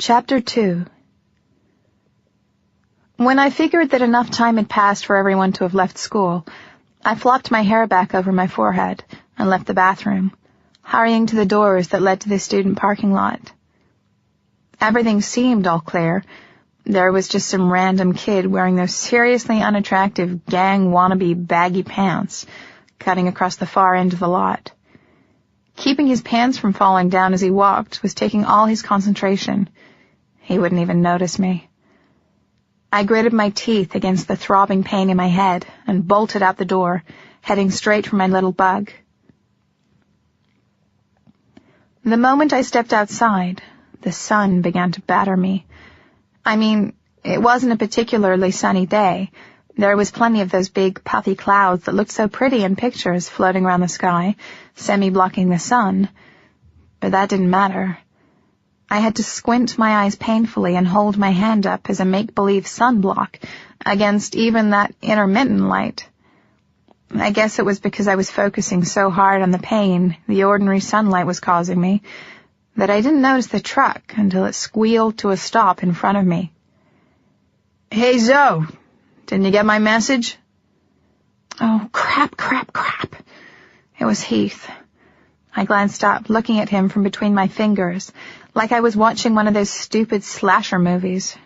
Chapter 2. When I figured that enough time had passed for everyone to have left school, I flopped my hair back over my forehead and left the bathroom, hurrying to the doors that led to the student parking lot. Everything seemed all clear. There was just some random kid wearing those seriously unattractive gang wannabe baggy pants, cutting across the far end of the lot. Keeping his pants from falling down as he walked was taking all his concentration. He wouldn't even notice me. I gritted my teeth against the throbbing pain in my head and bolted out the door, heading straight for my little bug. The moment I stepped outside, the sun began to batter me. I mean, it wasn't a particularly sunny day. There was plenty of those big, puffy clouds that looked so pretty in pictures floating around the sky, semi-blocking the sun. But that didn't matter. I had to squint my eyes painfully and hold my hand up as a make-believe sunblock against even that intermittent light. I guess it was because I was focusing so hard on the pain the ordinary sunlight was causing me that I didn't notice the truck until it squealed to a stop in front of me. "Hey, Zoe, didn't you get my message?" Oh, crap. It was Heath. I glanced up, looking at him from between my fingers, like I was watching one of those stupid slasher movies.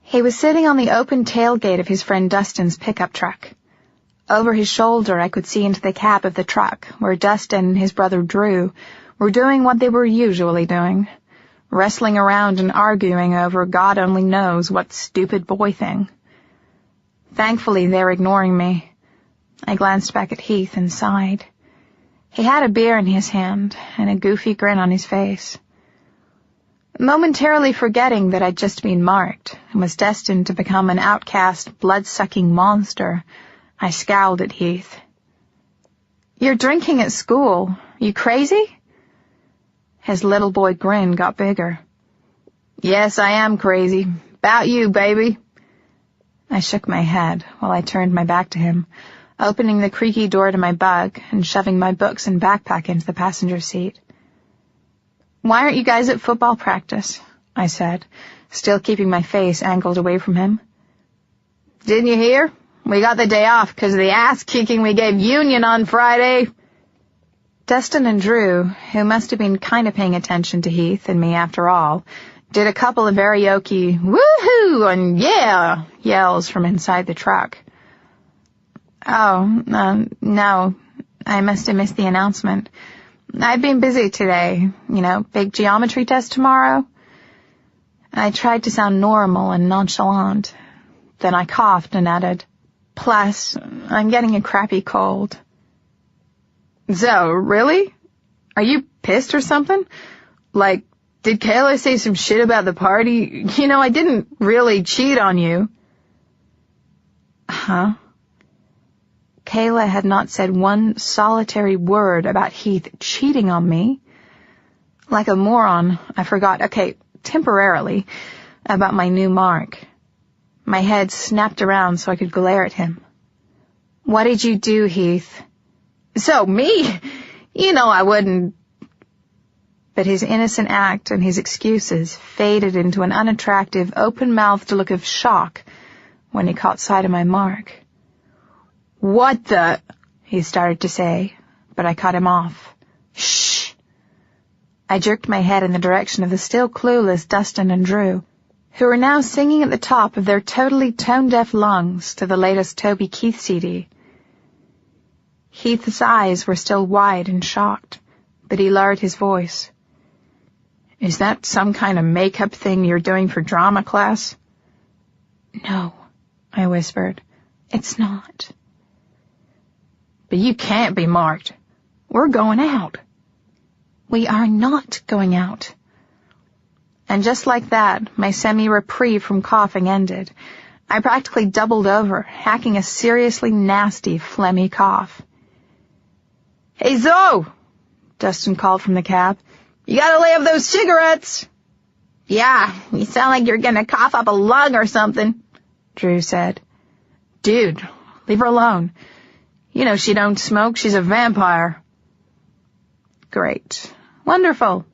He was sitting on the open tailgate of his friend Dustin's pickup truck. Over his shoulder I could see into the cab of the truck, where Dustin and his brother Drew were doing what they were usually doing, wrestling around and arguing over God only knows what stupid boy thing. Thankfully, they were ignoring me. I glanced back at Heath and sighed. He had a beer in his hand and a goofy grin on his face. Momentarily forgetting that I'd just been marked and was destined to become an outcast, blood-sucking monster, I scowled at Heath. "You're drinking at school. You crazy?" His little boy grin got bigger. "Yes, I am crazy. 'Bout you, baby." I shook my head while I turned my back to him, opening the creaky door to my bug and shoving my books and backpack into the passenger seat. "Why aren't you guys at football practice?" I said, still keeping my face angled away from him. "Didn't you hear? We got the day off because of the ass-kicking we gave Union on Friday." Dustin and Drew, who must have been kind of paying attention to Heath and me after all, did a couple of karaoke "woohoo" and "yeah" yells from inside the truck. No, I must have missed the announcement. I've been busy today, big geometry test tomorrow. I tried to sound normal and nonchalant. Then I coughed and added, "Plus, I'm getting a crappy cold." "So, really? Are you pissed or something? Like, did Kayla say some shit about the party? I didn't really cheat on you." Huh? Kayla had not said one solitary word about Heath cheating on me. Like a moron, I forgot, temporarily, about my new mark. My head snapped around so I could glare at him. "What did you do, Heath?" "So, me? I wouldn't." But his innocent act and his excuses faded into an unattractive, open-mouthed look of shock when he caught sight of my mark. "What the—" he started to say, but I cut him off. "Shh!" I jerked my head in the direction of the still clueless Dustin and Drew, who were now singing at the top of their totally tone-deaf lungs to the latest Toby Keith CD. Heath's eyes were still wide and shocked, but he lowered his voice. "Is that some kind of makeup thing you're doing for drama class?" "No," I whispered. "It's not." "But you can't be marked. We're going out." "We are not going out." And just like that, my semi-reprieve from coughing ended. I practically doubled over, hacking a seriously nasty, phlegmy cough. "Hey, Zoe!" Dustin called from the cab. "You gotta lay off those cigarettes." "Yeah, you sound like you're gonna cough up a lung or something," Drew said. "Dude, leave her alone. She don't smoke. She's a vampire." "Great. Wonderful."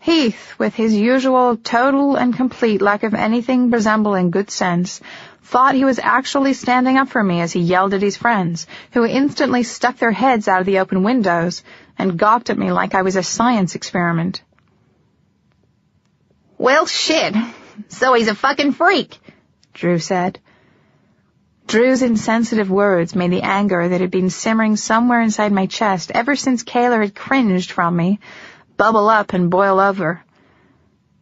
Heath, with his usual total and complete lack of anything resembling good sense, thought he was actually standing up for me as he yelled at his friends, who instantly stuck their heads out of the open windows and gawked at me like I was a science experiment. "Well, shit, so he's a fucking freak," Drew said. Drew's insensitive words made the anger that had been simmering somewhere inside my chest ever since Kaler had cringed from me bubble up and boil over.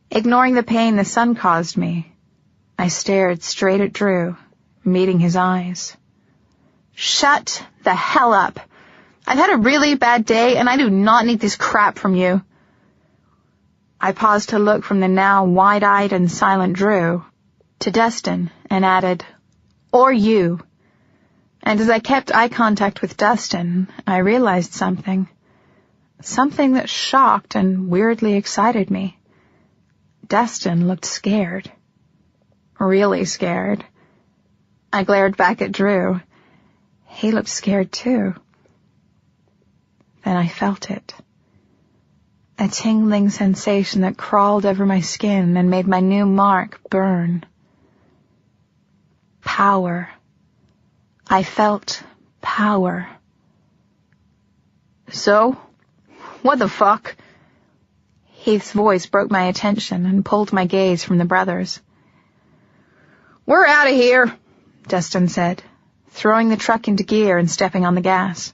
Ignoring the pain the sun caused me, I stared straight at Drew, meeting his eyes. "Shut the hell up. I've had a really bad day, and I do not need this crap from you." I paused to look from the now wide-eyed and silent Drew to Dustin and added, "Or you." And as I kept eye contact with Dustin, I realized something. Something that shocked and weirdly excited me. Dustin looked scared. Really scared. I glared back at Drew. He looked scared too. Then I felt it. A tingling sensation that crawled over my skin and made my new mark burn. Power. I felt power. "So? What the fuck?" Heath's voice broke my attention and pulled my gaze from the brothers. "We're out of here," Dustin said, throwing the truck into gear and stepping on the gas.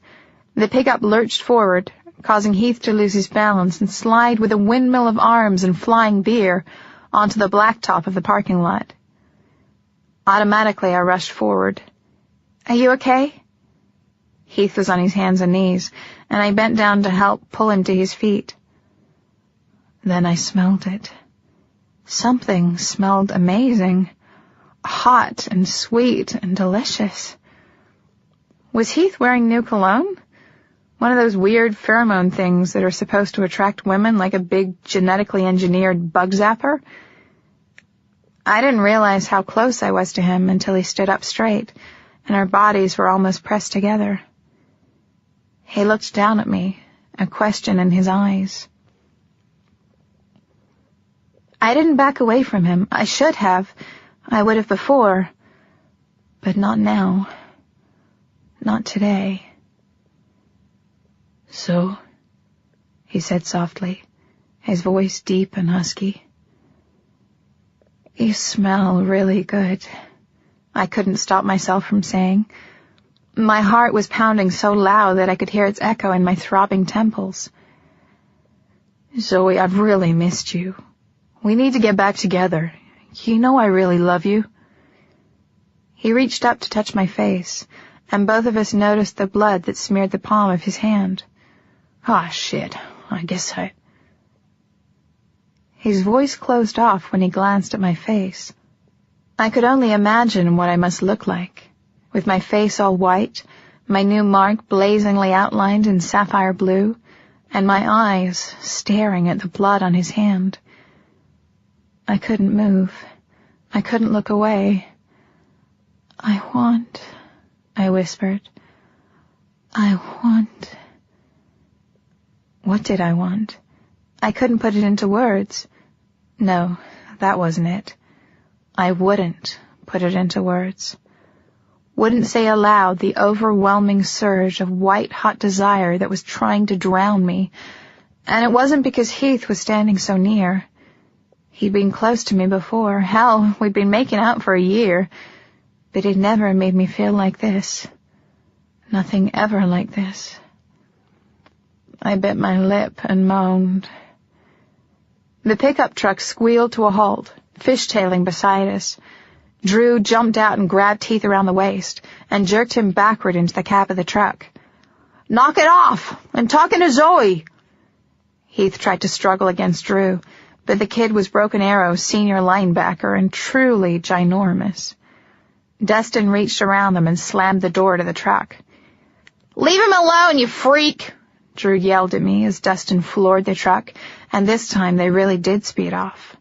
The pickup lurched forward, causing Heath to lose his balance and slide with a windmill of arms and flying beer onto the blacktop of the parking lot. Automatically, I rushed forward. "Are you okay?" Heath was on his hands and knees, and I bent down to help pull him to his feet. Then I smelled it. Something smelled amazing, hot and sweet and delicious. Was Heath wearing new cologne? One of those weird pheromone things that are supposed to attract women like a big genetically engineered bug zapper? I didn't realize how close I was to him until he stood up straight, and our bodies were almost pressed together. He looked down at me, a question in his eyes. I didn't back away from him. I should have. I would have before. But not now. Not today. "So," he said softly, his voice deep and husky. "You smell really good," I couldn't stop myself from saying. My heart was pounding so loud that I could hear its echo in my throbbing temples. "Zoe, I've really missed you. We need to get back together. You know I really love you." He reached up to touch my face, and both of us noticed the blood that smeared the palm of his hand. "Ah, shit. I guess I—" His voice closed off when he glanced at my face. I could only imagine what I must look like, with my face all white, my new mark blazingly outlined in sapphire blue, and my eyes staring at the blood on his hand. I couldn't move. I couldn't look away. I want, I whispered. I want. What did I want? I couldn't put it into words. No, that wasn't it. I wouldn't put it into words. Wouldn't say aloud the overwhelming surge of white-hot desire that was trying to drown me. And it wasn't because Heath was standing so near. He'd been close to me before. Hell, we'd been making out for a year. But he'd never made me feel like this. Nothing ever like this. I bit my lip and moaned. The pickup truck squealed to a halt, fishtailing beside us. Drew jumped out and grabbed Heath around the waist and jerked him backward into the cab of the truck. "Knock it off! I'm talking to Zoe!" Heath tried to struggle against Drew, but the kid was Broken Arrow's senior linebacker and truly ginormous. Dustin reached around them and slammed the door to the truck. "Leave him alone, you freak!" Drew yelled at me as Dustin floored the truck, and this time they really did speed off.